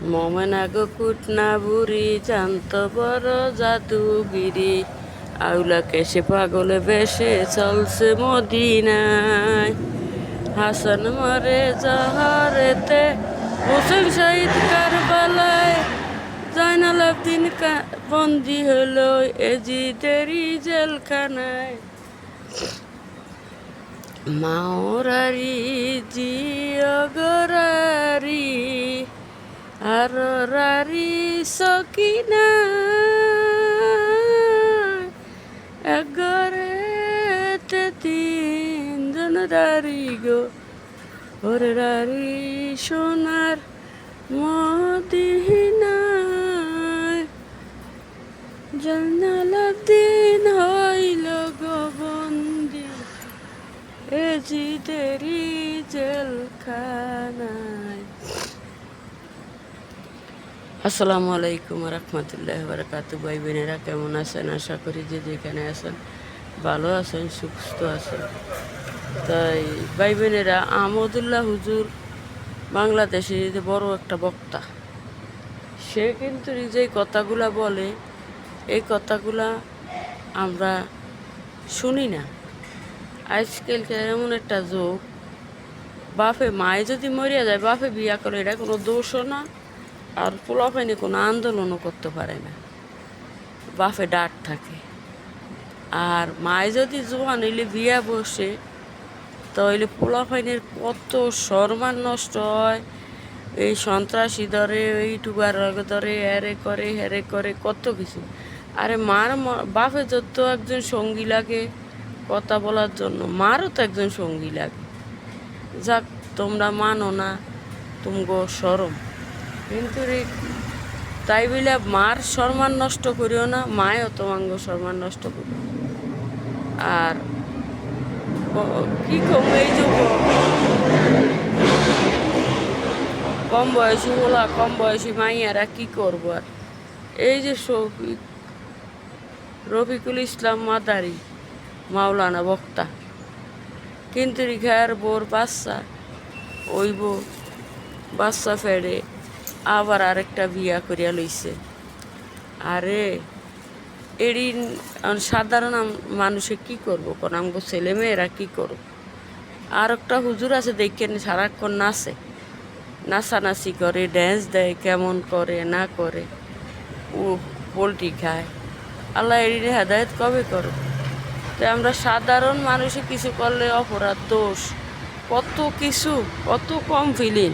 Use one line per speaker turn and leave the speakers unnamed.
মমেনাগো কুটনা বুড়ি জানত বড় জাদুগিরি আউলা কেসে পাগলে বেশে চলছে মদিনায়। হাসান মরে জহরেতে, হোসেন শহীদ কারবালায়, জয়নাল আবদিন বন্দি হলো এজিদেরই জেলখানায়। মাওরারি জিয়গরারি আর রারি সকিনা একগরেতে তিনজন রারি গো, ওরে রারি সোনার মদিনায়। জয়নাল আবদিন হইল গো বন্দি এজিদেরই জেলখানায়। আসসালামু আলাইকুম রহমতুল্লাহ বারাকাতু। ভাই বোনেরা কেমন আছেন? আশা করি যে যেখানে আছেন ভালো আছেন, সুস্থ আছেন। তাই ভাই বোনেরা, আহমদুল্লাহ হুজুর বাংলাদেশের যে বড় একটা বক্তা, সে কিন্তু যে কথাগুলা বলে, এই কথাগুলা আমরা শুনি না। আজকালকার এমন একটা যোগ, বাপে মায়ে যদি মরিয়া যায়, বাপে বিয়া করে, এটা কোনো দোষও না, আর পোলাপাইনে কোনো আন্দোলনও করতে পারে না, বাপে ডাক থাকে। আর মায়ে যদি জোয়ান হইলে বিয়া বসে, তাহলে পোলাপাইনের কত সম্মান নষ্ট হয়। এই সন্ত্রাসী ধরে, ইউটিউবার ধরে, হ্যারে করে হ্যারে করে কত কিছু। আরে মার বাপে যত একজন সঙ্গী লাগে কথা বলার জন্য, মারও তো একজন সঙ্গী লাগে। যাক, তোমরা মানো না, তুমগো শরম, কিন্তু তাই বলে মার সম্মান নষ্ট করিও না, মায়ও তোমাঙ্গ সম্মান নষ্ট করিও। আর কি কম, এই যুগ কম বয়সী বলা, কম বয়সী মাইয়ারা কি করবো। আর এই যে রফিকুল ইসলাম মাদারি মাওলানা বক্তা, কিন্তু রিখার বোর বাচ্চা, ওই বউ বাচ্চা ফেড়ে আবার আরেকটা বিয়া করিয়া লইছে। আরে এড়ি সাধারণ মানুষে কি করবো, কোন আমগো ছেলে মেয়েরা কি করবো। আর একটা হুজুর আছে দেখেন, সারাক্ষণ নাচে, নাচানাচি করে, ড্যান্স দেয়, কেমন করে না করে, ও পোলট্রি খায়। আল্লাহ এড়ি হেদায়ত কবে করো। তো আমরা সাধারণ মানুষে কিছু করলে অপরাধ, দোষ, কত কিছু, কত কম ফিলিং।